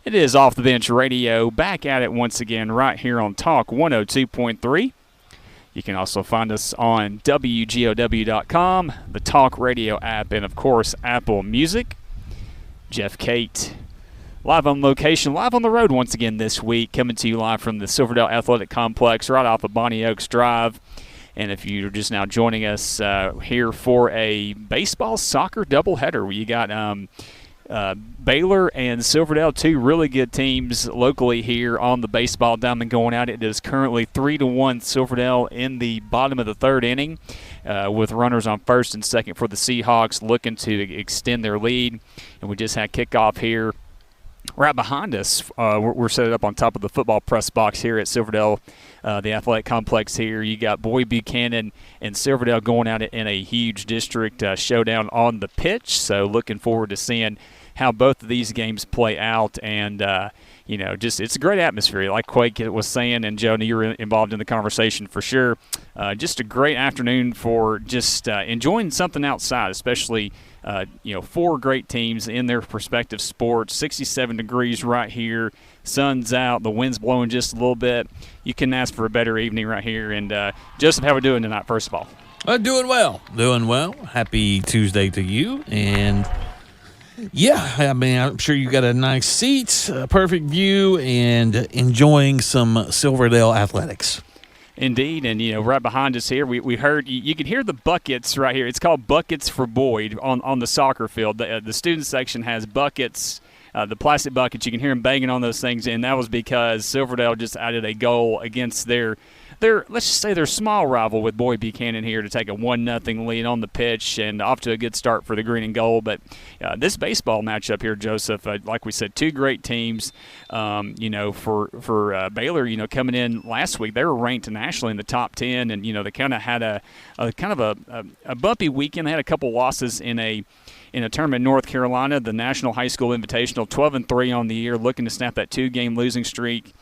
It is Off the Bench Radio, back at it once again right here on Talk 102.3. You can also find us on WGOW.com, the Talk Radio app, and, of course, Apple Music. Jeff Cate, live on location, live on the road once again this week, coming to you live from the Silverdale Athletic Complex right off of Bonnie Oaks Drive. And if you're just now joining us here for a baseball-soccer doubleheader, you got Baylor and Silverdale, two really good teams locally here on the baseball diamond going at it. It is currently 3-1 Silverdale in the bottom of the third inning with runners on first and second for the Seahawks looking to extend their lead. And we just had kickoff here. Right behind us, we're set up on top of the football press box here at Silverdale, the athletic complex here. You got Boyd Buchanan and Silverdale going at it in a huge district showdown on the pitch. So looking forward to seeing how both of these games play out. And, just it's a great atmosphere. Like Quake was saying, and Joe, you were involved in the conversation for sure. Just a great afternoon for just enjoying something outside, especially four great teams in their respective sports. 67 degrees right here. Sun's out. The wind's blowing just a little bit. You couldn't ask for a better evening right here. And, Joseph, how are we doing tonight, first of all? Doing well. Doing well. Happy Tuesday to you. And, yeah, I mean, I'm sure you got a nice seat, a perfect view, and enjoying some Silverdale athletics. Indeed, and right behind us here, we heard you can hear the buckets right here. It's called Buckets for Boyd on the soccer field. The student section has buckets, the plastic buckets. You can hear them banging on those things, and that was because Silverdale just added a goal against their let's just say their small rival with Boyd Buchanan here to take a 1-0 lead on the pitch and off to a good start for the green and gold. But this baseball matchup here, Joseph, like we said, two great teams. For Baylor, coming in last week, they were ranked nationally in the top 10, and they kind of had a bumpy weekend. They had a couple losses in a tournament in North Carolina, the National High School Invitational, 12-3 on the year, looking to snap that 2-game losing streak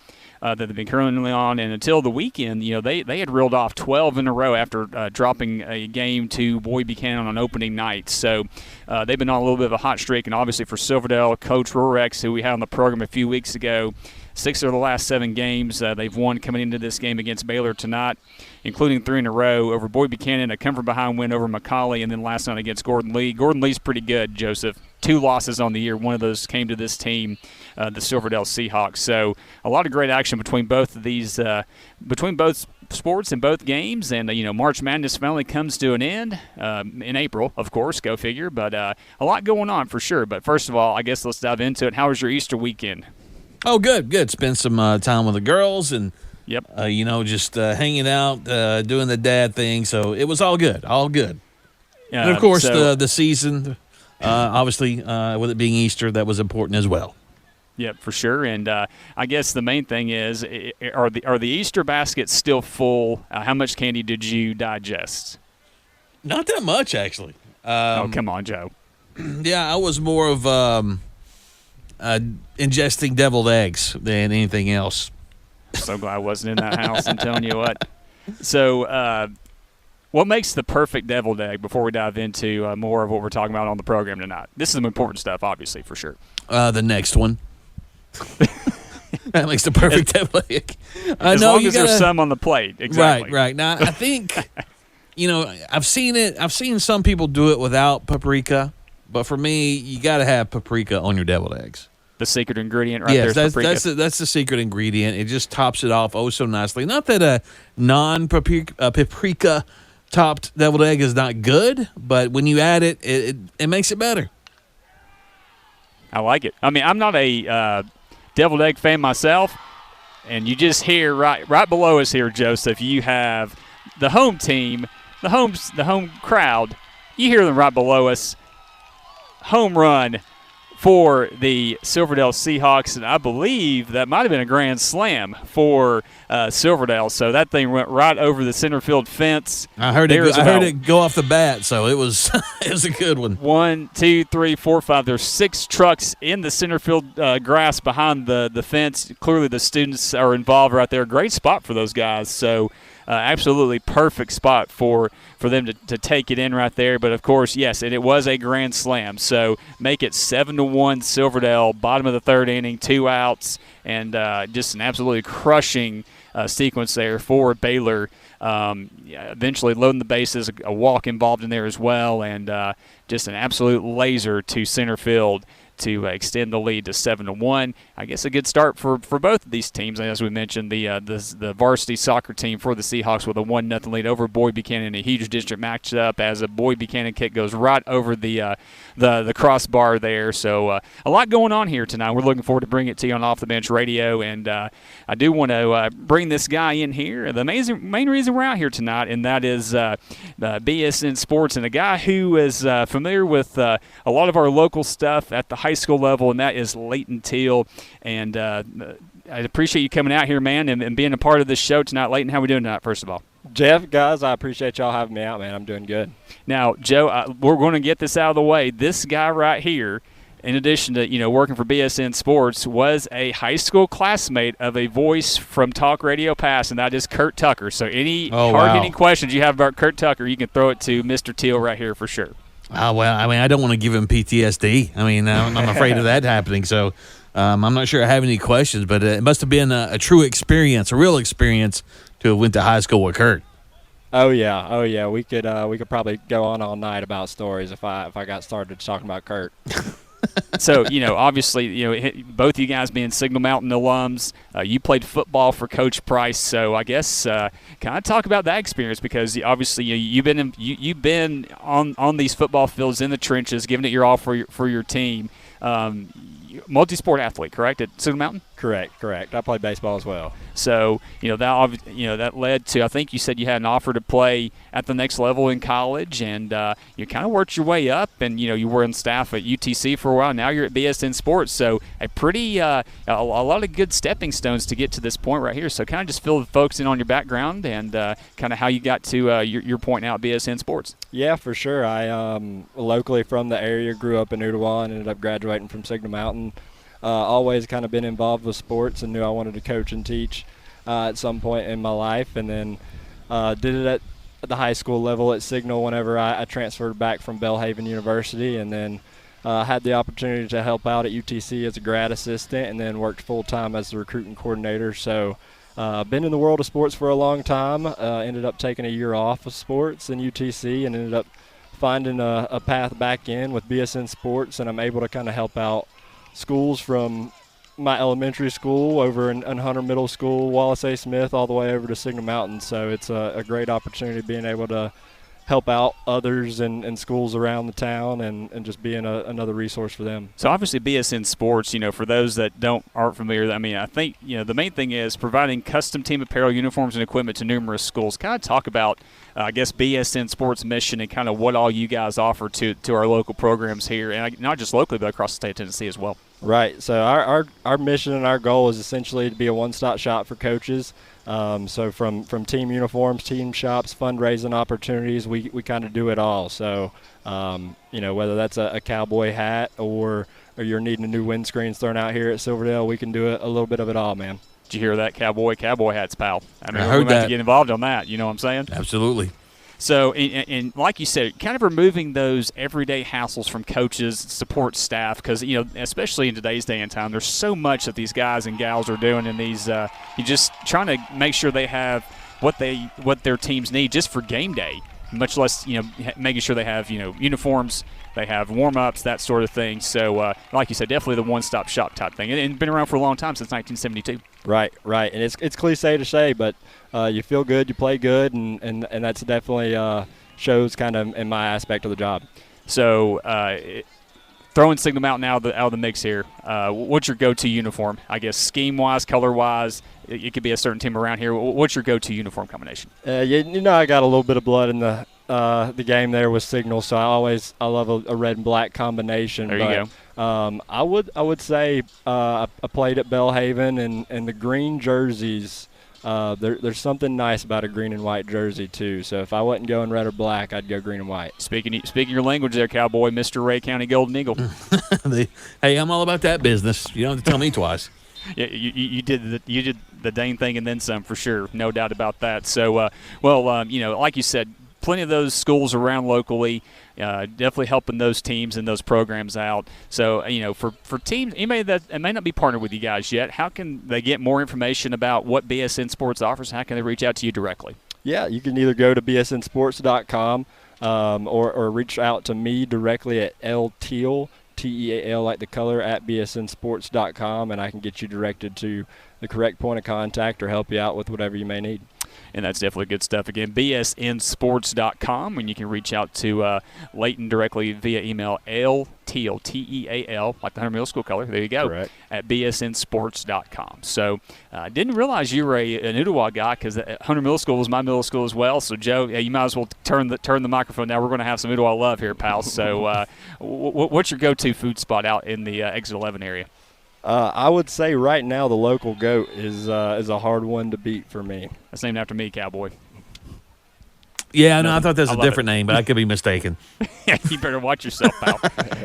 that they've been currently on. And until the weekend, they had reeled off 12 in a row after dropping a game to Boyd Buchanan on opening night. So they've been on a little bit of a hot streak. And obviously for Silverdale, Coach Rurex, who we had on the program a few weeks ago, 6 of the last 7 games they've won coming into this game against Baylor tonight, including 3 in a row over Boyd Buchanan, a come-from-behind win over McCallie, and then last night against Gordon Lee. Gordon Lee's pretty good, Joseph. 2 losses on the year. One of those came to this team, the Silverdale Seahawks. So a lot of great action between both of these, between both sports and both games. And, March Madness finally comes to an end in April, of course, go figure. But a lot going on for sure. But first of all, I guess let's dive into it. How was your Easter weekend? Oh, good. Spent some time with the girls and, yep. Just hanging out, doing the dad thing. So it was all good. And, of course, the season, obviously, with it being Easter, that was important as well. Yep, for sure. And I guess the main thing is, are the Easter baskets still full? How much candy did you digest? Not that much, actually. Come on, Joe. Yeah, I was more of ingesting deviled eggs than anything else. So glad I wasn't in that house, I'm telling you what. So what makes the perfect deviled egg before we dive into more of what we're talking about on the program tonight? This is some important stuff, obviously, for sure. The next one. That makes the perfect deviled egg. As long as there's some on the plate. Exactly. Right. Now, I think, I've seen some people do it without paprika, but for me, you got to have paprika on your deviled eggs. The secret ingredient there is paprika. That's the secret ingredient. It just tops it off so nicely. Not that a non-paprika topped deviled egg is not good, but when you add it, it makes it better. I like it. I mean, I'm not a deviled egg fan myself, and you just hear right below us here, Joseph, you have the home team, the home crowd. You hear them right below us. Home run for the Silverdale Seahawks, and I believe that might have been a grand slam for Silverdale. So that thing went right over the center field fence. I heard it go off the bat, so it was it was a good one. 1, 2, 3, 4, 5. There's 6 trucks in the center field grass behind the fence. Clearly the students are involved right there. Great spot for those guys. So absolutely perfect spot for them to take it in right there. But, of course, yes, and it was a grand slam. So make it 7-1 Silverdale, bottom of the third inning, 2 outs, and just an absolutely crushing sequence there for Baylor. Eventually loading the bases, a walk involved in there as well, and just an absolute laser to center field to extend the lead to 7-1. I guess a good start for both of these teams. As we mentioned, the varsity soccer team for the Seahawks with a 1-0 lead over Boyd Buchanan, a huge district matchup as a Boyd Buchanan kick goes right over the crossbar there. So a lot going on here tonight. We're looking forward to bringing it to you on Off the Bench Radio, and I do want to bring this guy in here. The main reason we're out here tonight, and that is BSN Sports, and a guy who is familiar with a lot of our local stuff at the high school level, and that is Leyton Teal. And I appreciate you coming out here, man, and being a part of this show tonight. Leyton, how are we doing tonight, first of all? Jeff, guys, I appreciate y'all having me out, man. I'm doing good. Now, Joe, we're going to get this out of the way. This guy right here, in addition to working for BSN Sports, was a high school classmate of a voice from Talk Radio Pass, and that is Kurt Tucker. So any hard-hitting questions you have about Kurt Tucker, you can throw it to Mr. Teal right here for sure. Well, I mean, I don't want to give him PTSD. I mean, I'm afraid of that happening. So I'm not sure I have any questions, but it must have been a true experience, a real experience to have went to high school with Kurt. Oh yeah. We could probably go on all night about stories if I got started talking about Kurt. So, obviously, both of you guys being Signal Mountain alums, you played football for Coach Price. So I guess kind of talk about that experience, because obviously you've been on these football fields in the trenches, giving it your all for your team. Multi-sport athlete, correct, at Signal Mountain? Correct. I played baseball as well. So, that led to, I think you said you had an offer to play at the next level in college, and you kind of worked your way up, and, you were on staff at UTC for a while. Now you're at BSN Sports, so a pretty a lot of good stepping stones to get to this point right here. So kind of just fill the folks in on your background and kind of how you got to your point now at BSN Sports. Yeah, for sure. I locally from the area, grew up in Ottawa and ended up graduating from Signal Mountain. Always kind of been involved with sports and knew I wanted to coach and teach at some point in my life, and then did it at the high school level at Signal whenever I transferred back from Belhaven University, and then had the opportunity to help out at UTC as a grad assistant, and then worked full-time as the recruiting coordinator. So been in the world of sports for a long time. Ended up taking a year off of sports in UTC and ended up finding a path back in with BSN Sports, and I'm able to kind of help out schools from my elementary school over in Hunter Middle School, Wallace A. Smith, all the way over to Signal Mountain. So it's a great opportunity being able to help out others and schools around the town and just being another resource for them. So obviously BSN Sports, for those that aren't familiar, I mean, I think, the main thing is providing custom team apparel, uniforms, and equipment to numerous schools. Kind of talk about, I guess, BSN Sports mission and kind of what all you guys offer to our local programs here, and not just locally, but across the state of Tennessee as well. Right. So our mission and our goal is essentially to be a one-stop shop for coaches. So from team uniforms, team shops, fundraising opportunities, we kind of do it all. So, whether that's a Cowboy hat or you're needing a new windscreens thrown out here at Silverdale, we can do a little bit of it all, man. Did you hear that, Cowboy hats, pal? I mean, I heard we have that. to get involved on that. You know what I'm saying? Absolutely. So, and like you said, kind of removing those everyday hassles from coaches, support staff, because, especially in today's day and time, there's so much that these guys and gals are doing in these you're just trying to make sure they have what their teams need just for game day, much less, making sure they have, uniforms, they have warm-ups, that sort of thing. So, like you said, definitely the one-stop shop type thing. And been around for a long time, since 1972. Right. And it's cliche to say, but you feel good, you play good, and that's definitely shows kind of in my aspect of the job. So throwing Signal Mountain out of the mix here, what's your go-to uniform? I guess scheme-wise, color-wise, it could be a certain team around here. What's your go-to uniform combination? I got a little bit of blood in the game there with Signal, so I love a red and black combination. There you go. I would say I played at Belhaven, and the green jerseys. There's something nice about a green and white jersey too. So if I wasn't going red or black, I'd go green and white. Speaking your language there, Cowboy, Mr. Ray County Golden Eagle. Hey, I'm all about that business. You don't have to tell me twice. Yeah, you did the dang thing and then some for sure, no doubt about that. So, like you said, plenty of those schools around locally, definitely helping those teams and those programs out. So, for teams, anybody that may not be partnered with you guys yet, how can they get more information about what BSN Sports offers? How can they reach out to you directly? Yeah, you can either go to bsnsports.com or reach out to me directly at Teal, Teal, like the color, at bsnsports.com, and I can get you directed to the correct point of contact or help you out with whatever you may need. And that's definitely good stuff. Again, bsnsports.com, and you can reach out to Leyton directly via email, Teal, Teal, like the Hunter Middle School color. There you go. Correct. At bsnsports.com. So I didn't realize you were an Ottawa guy, because Hunter Middle School was my middle school as well. So, Joe, you might as well turn the microphone now. We're going to have some Ottawa love here, pal. So what's your go-to food spot out in the Exit 11 area? I would say right now the local goat is a hard one to beat for me. That's named after me, Cowboy. Yeah, no, I thought that was a different name, but I could be mistaken. Yeah, you better watch yourself, pal.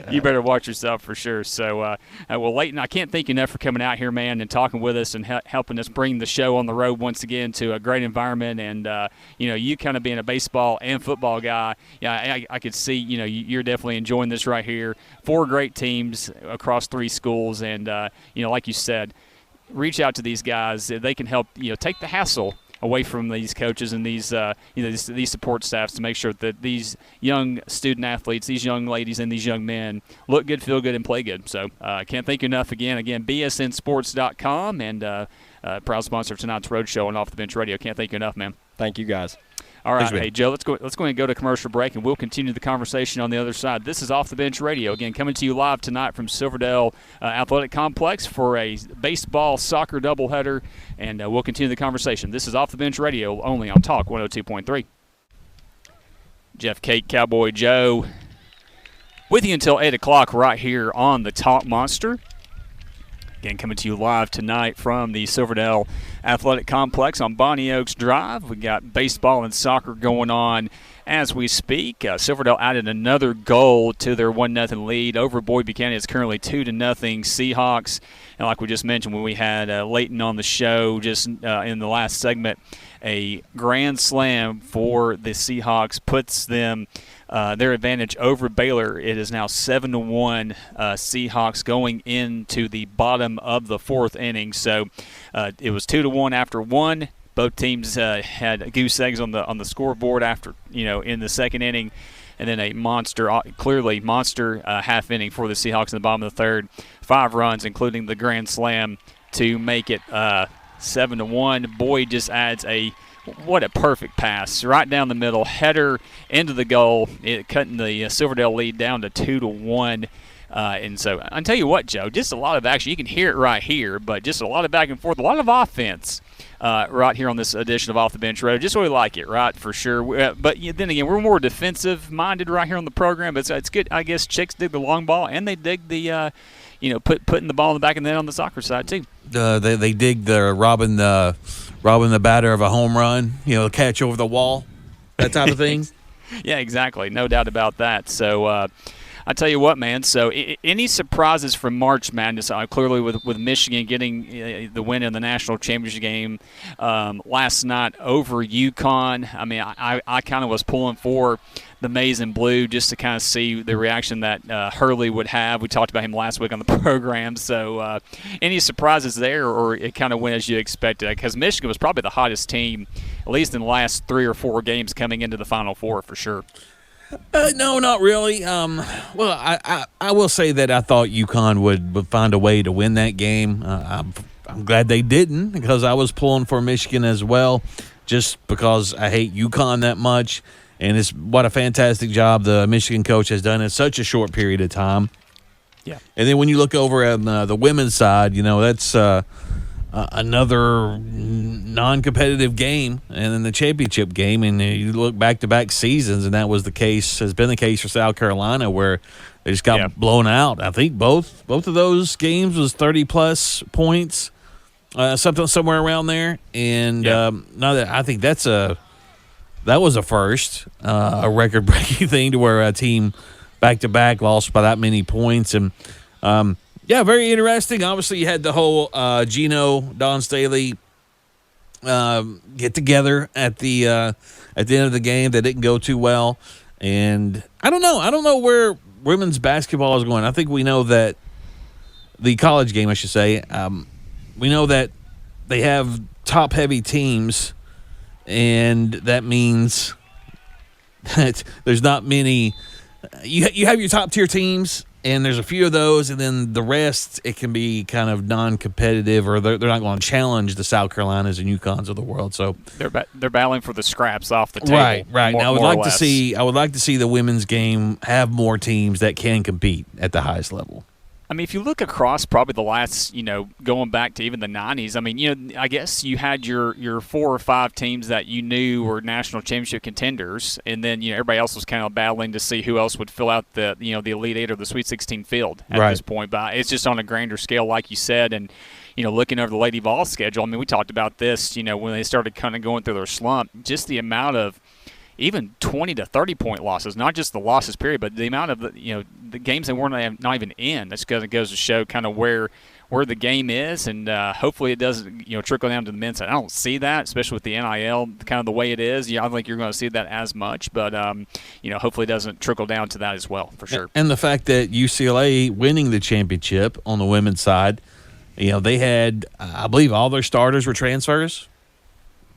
You better watch yourself for sure. So, Leyton, I can't thank you enough for coming out here, man, and talking with us and helping us bring the show on the road once again to a great environment. And, you kind of being a baseball and football guy, I could see, you're definitely enjoying this right here. 4 great teams across 3 schools. And, like you said, reach out to these guys. They can help, take the hassle away from these coaches and these these support staffs to make sure that these young student athletes, these young ladies and these young men look good, feel good, and play good. So I can't thank you enough again, bsnsports.com, and proud sponsor of tonight's Roadshow on Off the Bench Radio. Can't thank you enough, man. Thank you, guys. All right, hey, Joe, let's go ahead and go to commercial break, and we'll continue the conversation on the other side. This is Off the Bench Radio, again, coming to you live tonight from Silverdale Athletic Complex for a baseball-soccer doubleheader, and we'll continue the conversation. This is Off the Bench Radio, only on Talk 102.3. Jeff, Kate, Cowboy, Joe, with you until 8 o'clock right here on the Talk Monster. Again, coming to you live tonight from the Silverdale Athletic Complex on Bonnie Oaks Drive. We got baseball and soccer going on as we speak. Silverdale added another goal to their 1-0 lead over Boyd Buchanan. It's currently 2-0 Seahawks. And like we just mentioned when we had Leyton on the show just in the last segment, a grand slam for the Seahawks puts them their advantage over Baylor. It is now 7-1 Seahawks going into the bottom of the 4th inning. So it was 2-1 after 1. Both teams had goose eggs on the scoreboard after in the 2nd inning, and then a monster half inning for the Seahawks in the bottom of the 3rd. 5 runs, including the grand slam, to make it 7-1. Boyd just adds what a perfect pass right down the middle, header into the goal, cutting the Silverdale lead down to 2-1. And so I'll tell you what, Joe, just a lot of action. You can hear it right here, but just a lot of back and forth, a lot of offense right here on this edition of Off the Bench Radio. Just really like it, right, for sure. But then again, we're more defensive-minded right here on the program. But it's good. I guess chicks dig the long ball, and they dig the, putting the ball in the back of the net on the soccer side too. They dig the robbing the batter of a home run, catch over the wall, that type of thing. Yeah, exactly. No doubt about that. So I tell you what, man. So any surprises from March Madness? Clearly with Michigan getting the win in the national championship game last night over UConn. I mean, I kind of was pulling for the maize and blue just to kind of see the reaction that Hurley would have. We talked about him last week on the program. So any surprises there, or it kind of went as you expected? Because Michigan was probably the hottest team, at least in the last 3 or 4 games coming into the Final Four for sure. No, not really. Well, I will say that I thought UConn would find a way to win that game. I'm glad they didn't, because I was pulling for Michigan as well, just because I hate UConn that much. And it's what a fantastic job the Michigan coach has done in such a short period of time. Yeah. And then when you look over at the women's side, that's another non-competitive game, and then the championship game, and you look back-to-back seasons, and that was the case, has been the case for South Carolina, where they just got blown out. I think both of those games was 30-plus points, somewhere around there, and I think that was a first, a record-breaking thing to where a team back-to-back lost by that many points, and Yeah, very interesting. Obviously, you had the whole Gino, Don Staley get together at the end of the game. That didn't go too well, and I don't know where women's basketball is going. I think we know that the college game, I should say, we know that they have top-heavy teams, and that means that there's not many. You have your top-tier teams, and there's a few of those, and then the rest, it can be kind of non-competitive, or they're not going to challenge the South Carolinas and UConns of the world. So they're battling for the scraps off the table. Right. Now, I would like to see the women's game have more teams that can compete at the highest level. I mean, if you look across probably the last, going back to even the 90s, I mean, I guess you had your 4 or 5 teams that you knew were national championship contenders, and then, everybody else was kind of battling to see who else would fill out the Elite Eight or the Sweet 16 field at this point. But it's just on a grander scale, like you said, and, looking over the Lady Vol schedule, I mean, we talked about this, when they started kind of going through their slump, just the amount of even 20 to 30-point losses, not just the losses period, but the amount of the games they weren't not even in. That's because it goes to show kind of where the game is, and hopefully it doesn't trickle down to the men's side. I don't see that, especially with the NIL kind of the way it is. I don't think you're going to see that as much, but hopefully it doesn't trickle down to that as well, for sure. And the fact that UCLA winning the championship on the women's side, they had, I believe, all their starters were transfers.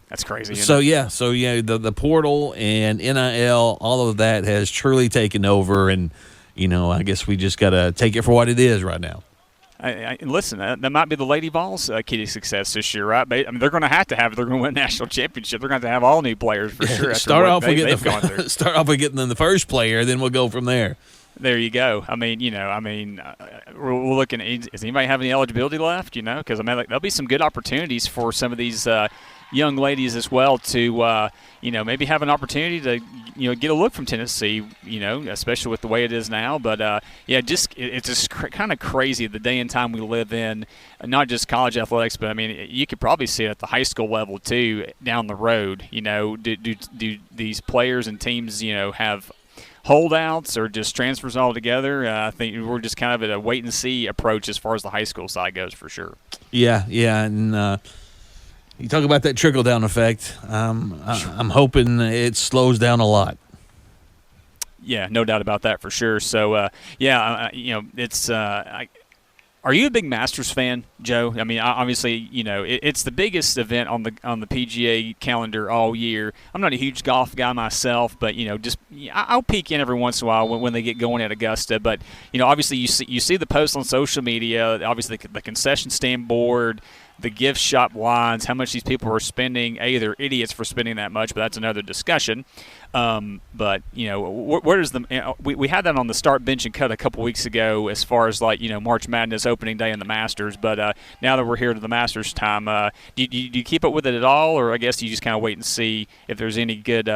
That's crazy. The portal and NIL, all of that has truly taken over, and I guess we just got to take it for what it is right now. Listen, that might be the Lady Vols' key to success this year, right? But, I mean, they're going to have it if they're going to win a national championship. They're going to have all new players for sure. Start off with getting them the first player, then we'll go from there. There you go. I mean, we're looking at, does anybody have any eligibility left? Because there'll be some good opportunities for some of these young ladies as well to, maybe have an opportunity to, get a look from Tennessee, especially with the way it is now. But, it's just kind of crazy the day and time we live in, not just college athletics, but, I mean, you could probably see it at the high school level, too, down the road. Do these players and teams, have holdouts or just transfers altogether? I think we're just kind of at a wait-and-see approach as far as the high school side goes, for sure. Yeah, and you talk about that trickle-down effect. I'm hoping it slows down a lot. Yeah, no doubt about that for sure. So, it's are you a big Masters fan, Joe? I mean, obviously, it's the biggest event on the PGA calendar all year. I'm not a huge golf guy myself, but I'll peek in every once in a while when they get going at Augusta. But obviously, you see the posts on social media. Obviously, the concession stand board, the gift shop lines, how much these people are spending. They're idiots for spending that much, but that's another discussion. But where does we had that on the start bench and cut a couple weeks ago as far as March Madness opening day and the Masters. But now that we're here to the Masters time, do you keep up with it at all, or I guess you just kind of wait and see if there's any good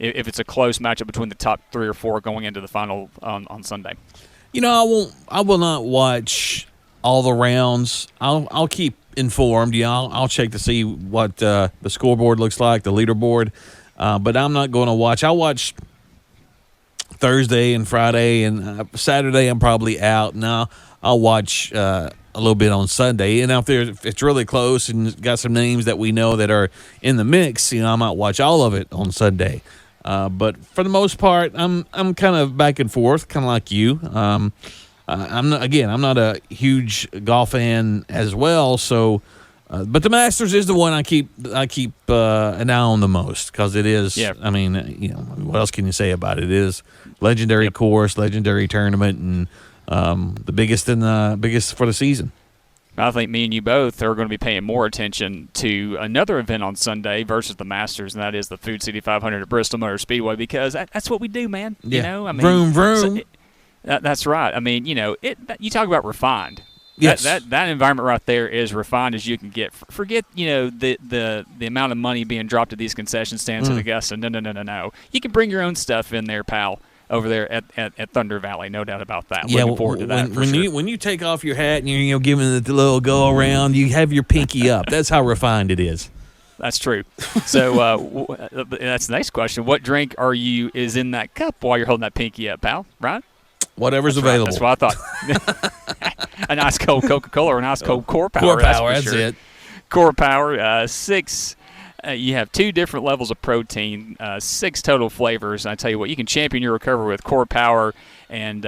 if it's a close matchup between the top 3 or 4 going into the final on Sunday? I will not watch all the rounds. I'll keep informed. I'll check to see what the scoreboard looks like, the leaderboard. But I'm not going to watch. I'll watch Thursday and Friday, and Saturday I'm probably out. Now I'll watch a little bit on Sunday. And if it's really close and got some names that we know that are in the mix, I might watch all of it on Sunday. But for the most part, I'm kind of back and forth, kind of like you. I'm not a huge golf fan as well, so but the Masters is the one I keep an eye on the most, because it is. Yeah. I mean, what else can you say about it? It is legendary course, legendary tournament, and the biggest for the season. I think me and you both are going to be paying more attention to another event on Sunday versus the Masters, and that is the Food City 500 at Bristol Motor Speedway, because that's what we do, man. Yeah. Vroom, vroom. That's right. I mean, you talk about refined. Yes. That environment right there is refined as you can get. Forget, the amount of money being dropped at these concession stands at Augusta. No. You can bring your own stuff in there, pal, over there at Thunder Valley. No doubt about that. Yeah, looking forward to that for sure. When you take off your hat and you're giving it the little go around, you have your pinky up. That's how refined it is. That's true. So that's the next question. What drink is in that cup while you're holding that pinky up, pal? Right? Whatever's That's right. available. That's what I thought. A nice cold Coca-Cola or a nice cold Core Power. Core Power, that's sure. it. Core Power, 6. You have 2 different levels of protein, 6 total flavors. And I tell you what, you can champion your recovery with Core Power. And,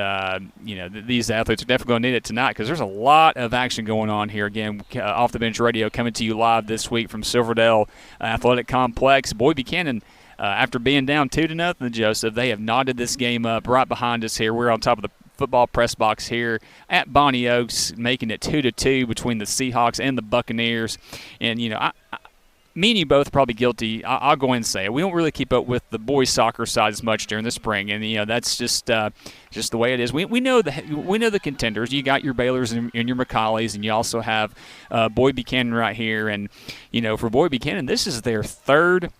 these athletes are definitely going to need it tonight because there's a lot of action going on here. Again, Off the Bench Radio coming to you live this week from Silverdale Athletic Complex. Boyd Buchanan, after being down 2-0, Joseph, they have knotted this game up right behind us here. We're on top of the football press box here at Bonnie Oaks, making it 2-2 between the Seahawks and the Buccaneers. And, me and you both are probably guilty. I'll go ahead and say it. We don't really keep up with the boys' soccer side as much during the spring, and that's just the way it is. We know the contenders. You got your Baylors and your McCallays, and you also have Boyd Buchanan right here. And for Boyd Buchanan, this is their 3rd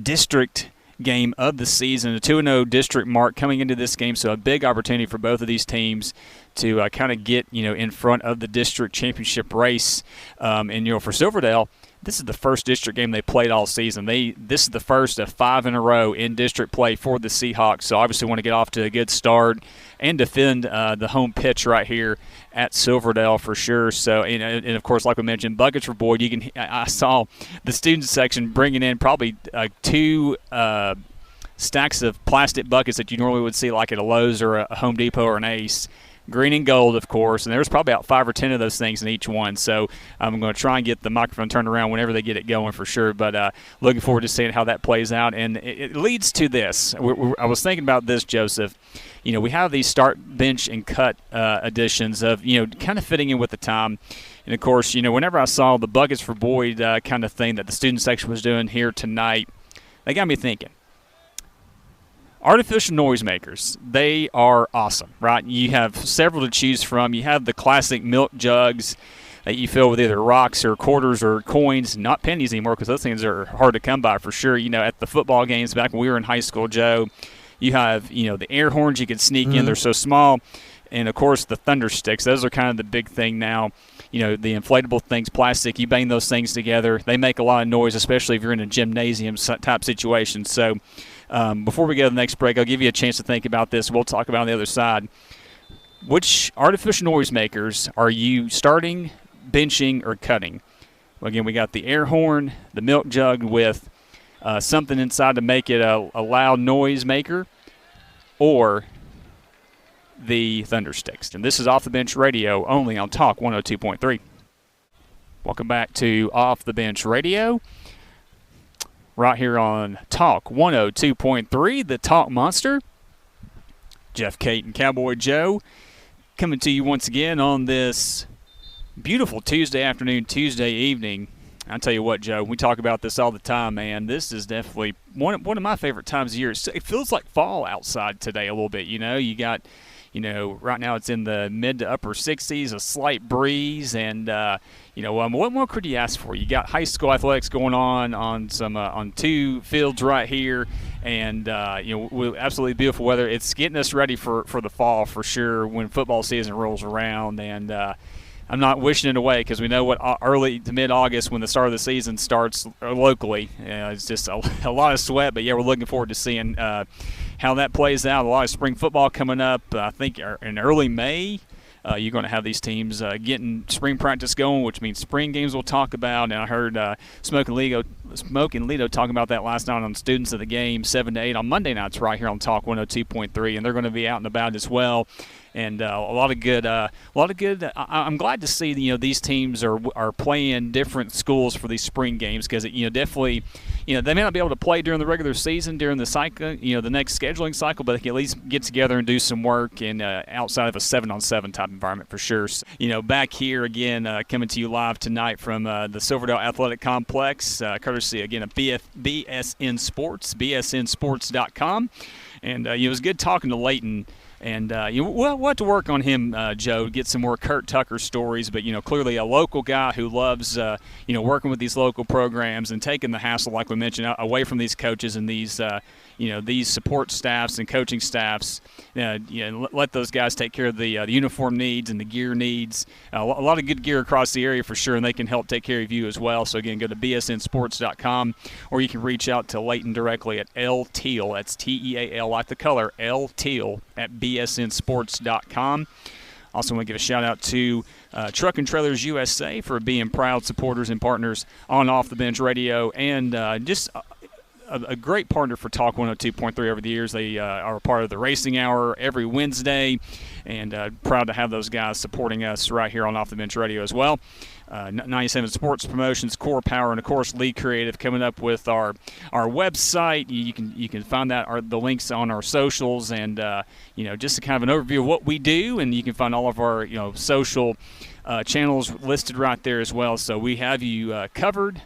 district game of the season, a 2-0 district mark coming into this game. So a big opportunity for both of these teams to kind of get in front of the district championship race. And for Silverdale, this is the first district game they played all season. This is the first of 5 in a row in district play for the Seahawks. So obviously want to get off to a good start and defend the home pitch right here at Silverdale for sure. So and of course, like we mentioned, buckets for Boyd. I saw the student section bringing in probably 2 stacks of plastic buckets that you normally would see like at a Lowe's or a Home Depot or an Ace. Green and gold, of course, and there's probably about 5 or 10 of those things in each one. So I'm going to try and get the microphone turned around whenever they get it going for sure. But looking forward to seeing how that plays out. And it leads to this. I was thinking about this, Joseph. We have these start, bench, and cut editions of, kind of fitting in with the time. And, of course, whenever I saw the buckets for Boyd kind of thing that the student section was doing here tonight, they got me thinking. Artificial noisemakers, they are awesome, right? You have several to choose from. You have the classic milk jugs that you fill with either rocks or quarters or coins, not pennies anymore because those things are hard to come by for sure. At the football games back when we were in high school, Joe, you have, the air horns you can sneak in. They're so small. And, of course, the thunder sticks. Those are kind of the big thing now. The inflatable things, plastic, you bang those things together. They make a lot of noise, especially if you're in a gymnasium type situation. So, before we go to the next break, I'll give you a chance to think about this. We'll talk about it on the other side. Which artificial noisemakers are you starting, benching, or cutting? Well, again, we got the air horn, the milk jug with something inside to make it a loud noise maker, or the thunder sticks. And this is Off the Bench Radio only on Talk 102.3. Welcome back to Off the Bench Radio. Right here on Talk 102.3, the Talk Monster. Jeff, Kate, and Cowboy Joe coming to you once again on this beautiful Tuesday afternoon, Tuesday evening. I tell you what, Joe, we talk about this all the time, man. This is definitely one of my favorite times of year. It feels like fall outside today a little bit, You got, right now it's in the mid to upper 60s, a slight breeze, and what more could you ask for? You got high school athletics going on some on 2 fields right here, and absolutely beautiful weather. It's getting us ready for the fall for sure when football season rolls around, and I'm not wishing it away because we know what early to mid-August when the start of the season starts locally. It's just a lot of sweat, but we're looking forward to seeing how that plays out. A lot of spring football coming up. I think in early May, you're going to have these teams getting spring practice going, which means spring games we'll talk about. And I heard Smoke and Lido talking about that last night on Students of the Game, 7 to 8 on Monday nights right here on Talk 102.3, and they're going to be out and about as well. And a lot of good. I'm glad to see these teams are playing different schools for these spring games because definitely they may not be able to play during the regular season during the cycle the next scheduling cycle, but they can at least get together and do some work and outside of a 7-on-7 type environment for sure. So, back here again coming to you live tonight from the Silverdale Athletic Complex, courtesy again of BSN Sports, bsnsports.com, and it was good talking to Leyton. And we'll have to work on him, Joe, get some more Kurt Tucker stories. But, clearly a local guy who loves, working with these local programs and taking the hassle, like we mentioned, away from these coaches and these, these support staffs and coaching staffs. Let those guys take care of the uniform needs and the gear needs. A lot of good gear across the area for sure, and they can help take care of you as well. So, again, go to bsnsports.com, or you can reach out to Leyton directly at Teal. That's Teal, like the color, Teal at bsnsports.com. Also want to give a shout-out to Truck and Trailers USA for being proud supporters and partners on Off the Bench Radio, and just a great partner for Talk 102.3 over the years. They are a part of the Racing Hour every Wednesday, and proud to have those guys supporting us right here on Off the Bench Radio as well. 97 Sports Promotions, Core Power, and of course Lee Creative coming up with our website. You can find that the links on our socials, and just a kind of an overview of what we do, and you can find all of our social channels listed right there as well. So we have you covered.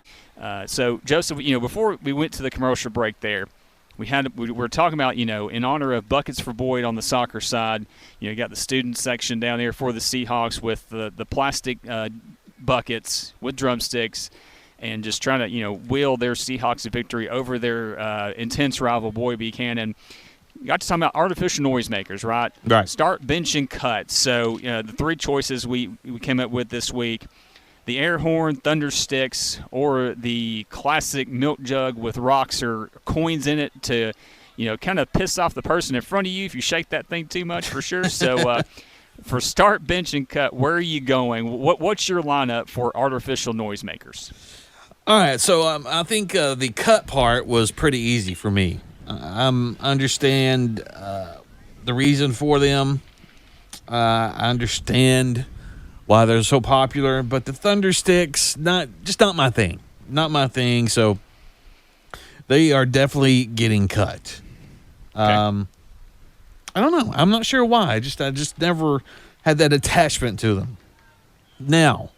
So Joseph, before we went to the commercial break there, we were talking about, in honor of Buckets for Boyd on the soccer side, you got the student section down there for the Seahawks with the plastic buckets with drumsticks, and just trying to, will their Seahawks a victory over their intense rival Boyd Buchanan. You got to talk about artificial noisemakers, right? Right. Start, bench, and cut. So the three choices we came up with this week: the air horn, thunder sticks, or the classic milk jug with rocks or coins in it to, kind of piss off the person in front of you if you shake that thing too much, for sure. So for start, bench, and cut, where are you going? What's your lineup for artificial noisemakers? All right, so I think the cut part was pretty easy for me. I understand the reason for them. I understand why they're so popular, but the thunder sticks, not my thing. Not my thing, so they are definitely getting cut. Okay. I don't know. I'm not sure why. I just never had that attachment to them. Now,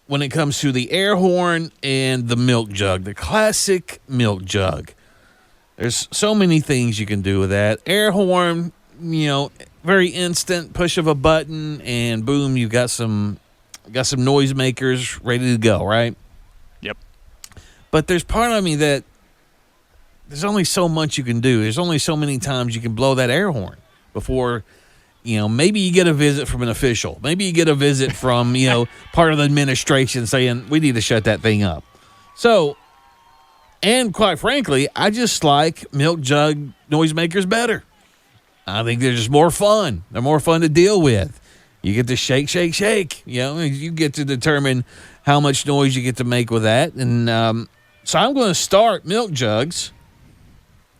when it comes to the air horn and the milk jug, the classic milk jug, there's so many things you can do with that. Air horn, very instant push of a button, and boom, you've got some noisemakers ready to go, right? Yep. But there's part of me that there's only so much you can do. There's only so many times you can blow that air horn before, maybe you get a visit from an official. Maybe you get a visit from, part of the administration saying, we need to shut that thing up. So, and quite frankly, I just like milk jug noisemakers better. I think they're just more fun. They're more fun to deal with. You get to shake, shake, shake. You get to determine how much noise you get to make with that. And so I'm going to start milk jugs,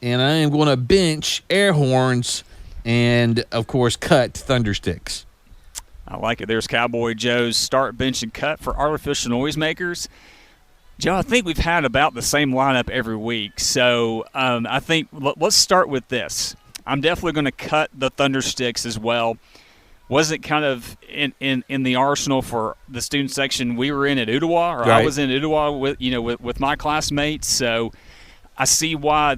and I am going to bench air horns and, of course, cut thunder sticks. I like it. There's Cowboy Joe's start, bench, and cut for artificial noisemakers. Joe, I think we've had about the same lineup every week. So I think let's start with this. I'm definitely going to cut the thunder sticks as well. Wasn't kind of in the arsenal for the student section we were in at Ottawa, or right. I was in Ottawa with my classmates. So I see why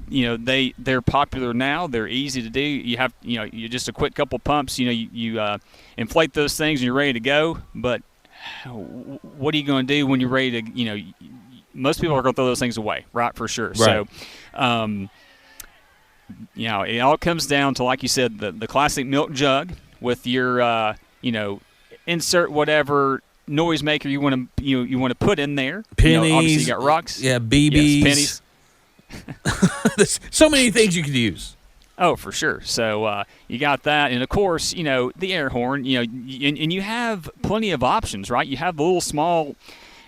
they're popular now. They're easy to do. You have you just a quick couple pumps. You inflate those things and you're ready to go. But what are you going to do when you're ready to most people are going to throw those things away, right? For sure. Right. So it all comes down to, like you said, the classic milk jug with your insert whatever noisemaker you want to put in there. Pennies. Obviously you got rocks. Yeah, BBs. Yes, pennies. There's so many things you could use. Oh, for sure. So you got that, and of course, the air horn. And you have plenty of options, right? You have the little small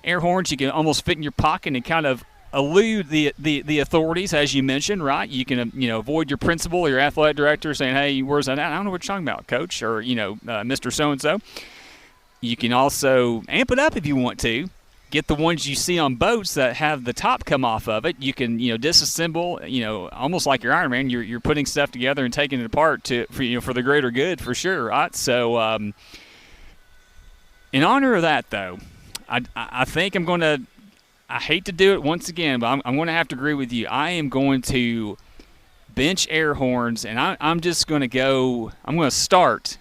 air horns you can almost fit in your pocket and kind of elude the authorities, as you mentioned, right? You can avoid your principal or your athletic director saying, "Hey, where's that at? I don't know what you're talking about, Coach," or Mr. So and So. You can also amp it up if you want to. Get the ones you see on boats that have the top come off of it. You can disassemble, almost like your Iron Man. You're putting stuff together and taking it apart for the greater good, for sure, right? So in honor of that, though, I think I'm going to. I hate to do it once again, but I'm going to have to agree with you. I am going to bench air horns, and I'm just going to go – I'm going to start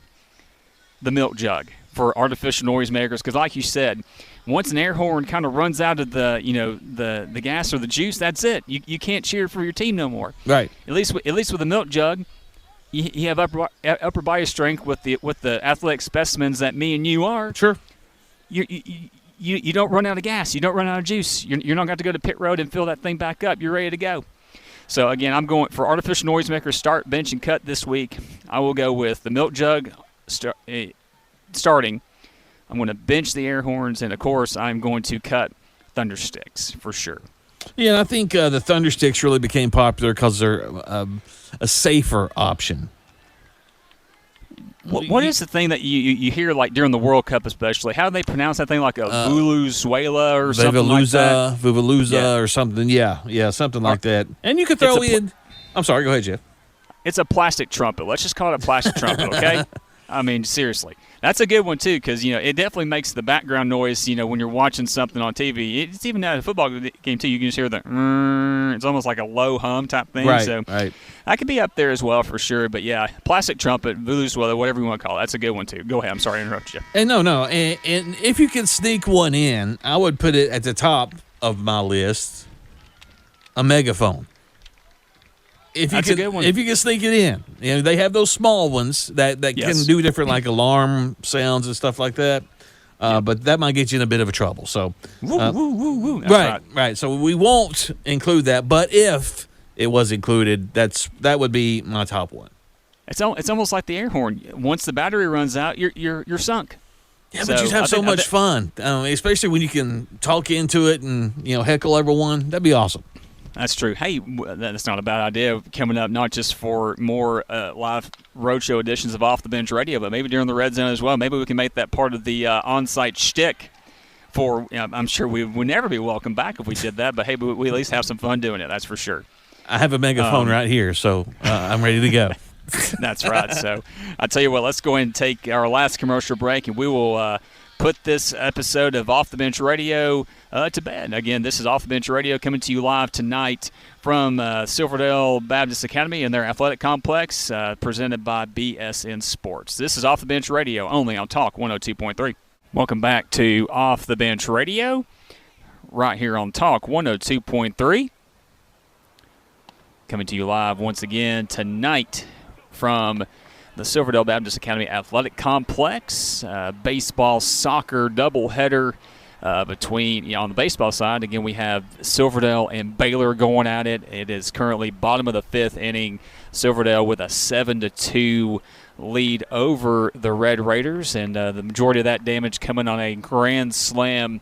the milk jug for artificial noisemakers because, like you said, once an air horn kind of runs out of the gas or the juice, that's it. You can't cheer for your team no more. Right. At least with the milk jug, you have upper body strength with the athletic specimens that me and you are. Sure. You don't run out of gas. You don't run out of juice. You're not going to go to pit road and fill that thing back up. You're ready to go. So, again, I'm going for artificial noisemaker start, bench, and cut this week. I will go with the milk jug starting. I'm going to bench the air horns, and, of course, I'm going to cut thunder sticks for sure. Yeah, and I think the thunder sticks really became popular because they're a safer option. What is the thing that you hear, like, during the World Cup especially? How do they pronounce that thing, like a Vuvuzela or something like that? Vuvuzela or something. Yeah, something like that. And you could throw in – I'm sorry, go ahead, Jeff. It's a plastic trumpet. Let's just call it a plastic trumpet, okay? I mean, seriously. That's a good one, too, because, it definitely makes the background noise, when you're watching something on TV. It's even at a football game, too. You can just hear the it's almost like a low hum type thing. Right, so right. That could be up there as well for sure. But, yeah, plastic trumpet, Vuvuzela, whatever you want to call it. That's a good one, too. Go ahead. I'm sorry I interrupted you. And no. And if you could sneak one in, I would put it at the top of my list, a megaphone. That's a good one. If you can sneak it in. They have those small ones that Yes. can do different, like alarm sounds and stuff like that. But that might get you in a bit of a trouble. So, woo, woo, woo, woo. That's right. So we won't include that. But if it was included, that would be my top one. It's almost like the air horn. Once the battery runs out, you're sunk. Yeah, but you have so much fun, especially when you can talk into it and heckle everyone. That'd be awesome. That's true. Hey, that's not a bad idea coming up, not just for more live roadshow editions of Off the Bench Radio, but maybe during the Red Zone as well. Maybe we can make that part of the on-site shtick for, I'm sure we would never be welcome back if we did that, but hey, we at least have some fun doing it, that's for sure. I have a megaphone right here, so I'm ready to go. That's right. So I tell you what, let's go ahead and take our last commercial break, and we will put this episode of Off the Bench Radio to bed. Again, this is Off the Bench Radio coming to you live tonight from Silverdale Baptist Academy and their athletic complex, presented by BSN Sports. This is Off the Bench Radio, only on Talk 102.3. Welcome back to Off the Bench Radio, right here on Talk 102.3. Coming to you live once again tonight from the Silverdale Baptist Academy Athletic Complex. Baseball, soccer doubleheader between, on the baseball side, again, we have Silverdale and Baylor going at it. It is currently bottom of the fifth inning. Silverdale with a 7-2 lead over the Red Raiders, and the majority of that damage coming on a grand slam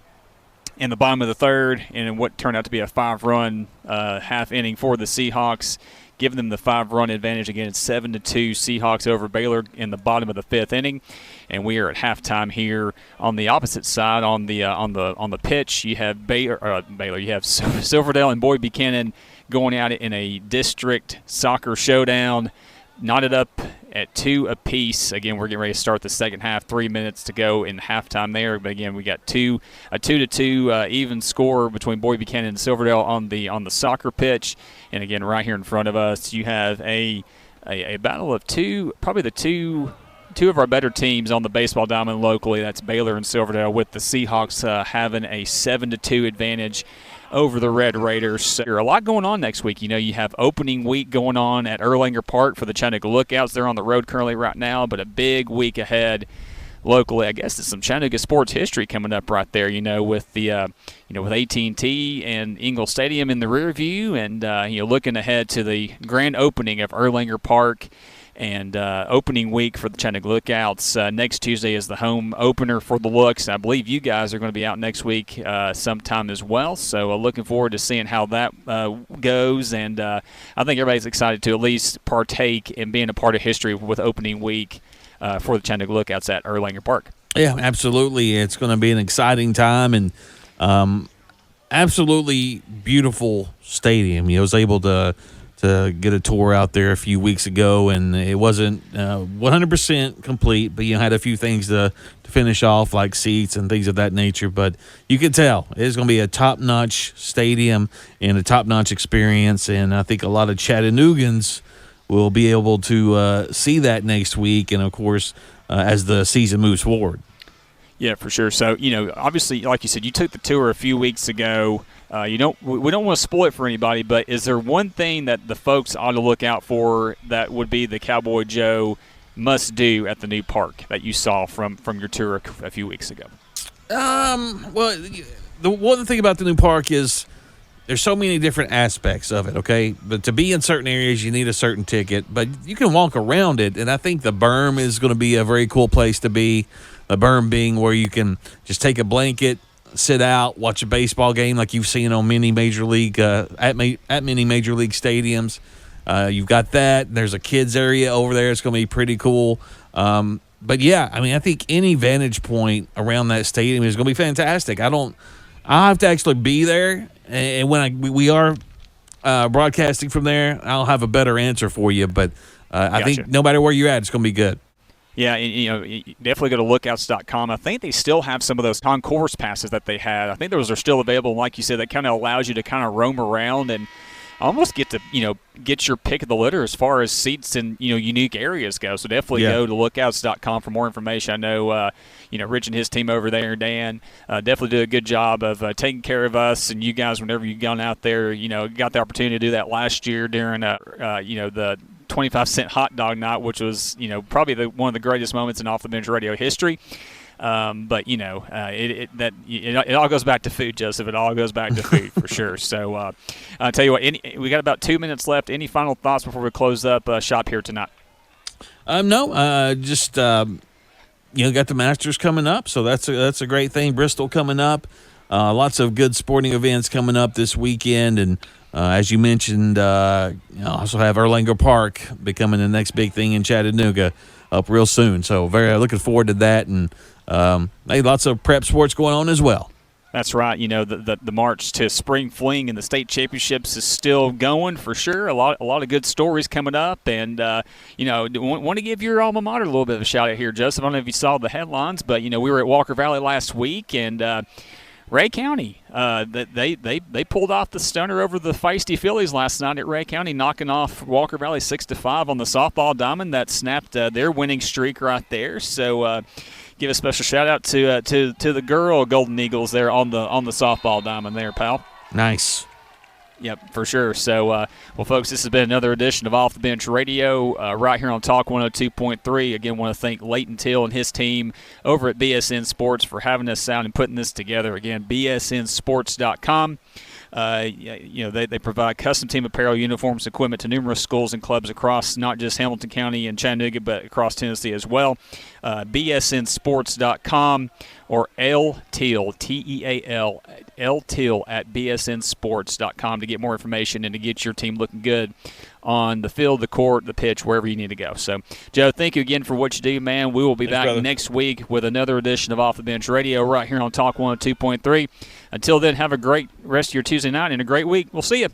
in the bottom of the third, and in what turned out to be a 5-run half inning for the Seahawks, giving them the 5-run advantage. Again, it's 7-2 Seahawks over Baylor in the bottom of the fifth inning, and we are at halftime here. On the opposite side, on the pitch, you have Baylor. You have Silverdale and Boyd Buchanan going at it in a district soccer showdown. Knotted up at 2 apiece. Again, we're getting ready to start the second half. 3 minutes to go in halftime there. But again, we got a 2-2 even score between Boyd Buchanan and Silverdale on the soccer pitch. And again, right here in front of us, you have a battle of two of our better teams on the baseball diamond locally. That's Baylor and Silverdale, with the Seahawks having a 7-2 advantage over the Red Raiders. So there's a lot going on next week. You have opening week going on at Erlanger Park for the Chattanooga Lookouts. They're on the road currently right now, but a big week ahead locally. I guess there's some Chattanooga sports history coming up right there, with the with AT&T and Ingle Stadium in the rear view, and looking ahead to the grand opening of Erlanger Park. And opening week for the Chattanooga Lookouts. Next Tuesday is the home opener for the Looks. I believe you guys are going to be out next week sometime as well. So looking forward to seeing how that goes. And I think everybody's excited to at least partake in being a part of history with opening week for the Chattanooga Lookouts at Erlanger Park. Yeah, absolutely. It's going to be an exciting time, and absolutely beautiful stadium. I was able to get a tour out there a few weeks ago, and it wasn't 100% complete, but had a few things to finish off, like seats and things of that nature. But you can tell it's going to be a top-notch stadium and a top-notch experience, and I think a lot of Chattanoogans will be able to see that next week, and, of course, as the season moves forward. Yeah, for sure. So, obviously, like you said, you took the tour a few weeks ago. We don't want to spoil it for anybody, but is there one thing that the folks ought to look out for that would be the Cowboy Joe must-do at the new park that you saw from your tour a few weeks ago? Well, the one thing about the new park is there's so many different aspects of it, okay? But to be in certain areas, you need a certain ticket. But you can walk around it, and I think the berm is going to be a very cool place to be. The berm being where you can just take a blanket, sit out, watch a baseball game like you've seen on many major league at many major league stadiums. You've got that. There's a kids area over there. It's going to be pretty cool. But yeah, I mean, I think any vantage point around that stadium is going to be fantastic. I'll have to actually be there, and when we are broadcasting from there, I'll have a better answer for you. But I think no matter where you're at, it's going to be good. Yeah, you definitely go to lookouts.com. I think they still have some of those concourse passes that they had. I think those are still available. Like you said, that kind of allows you to kind of roam around and almost get to, get your pick of the litter as far as seats and, unique areas go. So definitely go to lookouts.com for more information. I know, Rich and his team over there, Dan, definitely do a good job of taking care of us and you guys whenever you've gone out there. Got the opportunity to do that last year during, the 25-cent hot dog night, which was, probably one of the greatest moments in Off the Bench radio history. But it all goes back to food, Joseph. It all goes back to food for sure. So I'll tell you what, we got about 2 minutes left. Any final thoughts before we close up shop here tonight? No, just got the Masters coming up, so that's a great thing. Bristol coming up, lots of good sporting events coming up this weekend, and as you mentioned, also have Erlanger Park becoming the next big thing in Chattanooga up real soon. So very looking forward to that, and lots of prep sports going on as well. That's right. The march to spring fling and the state championships is still going for sure. A lot of good stories coming up, and want to give your alma mater a little bit of a shout out here, Joseph. I don't know if you saw the headlines, but we were at Walker Valley last week, and Ray County, they pulled off the stunner over the feisty Phillies last night at Ray County, knocking off Walker Valley 6-5 on the softball diamond. That snapped their winning streak right there. So give a special shout out to the girl Golden Eagles there on the softball diamond there, pal. Nice. Yep, for sure. So, well, folks, this has been another edition of Off the Bench Radio right here on Talk 102.3. Again, want to thank Leyton Teal and his team over at BSN Sports for having us out and putting this together. Again, bsnsports.com. They provide custom team apparel, uniforms, equipment to numerous schools and clubs across not just Hamilton County and Chattanooga, but across Tennessee as well. bsnsports.com or Teal, Teal, Teal at bsnsports.com to get more information and to get your team looking good on the field, the court, the pitch, wherever you need to go. So, Joe, thank you again for what you do, man. We will be back next week with another edition of Off the Bench Radio right here on Talk 102.3. Until then, have a great rest of your Tuesday night and a great week. We'll see you.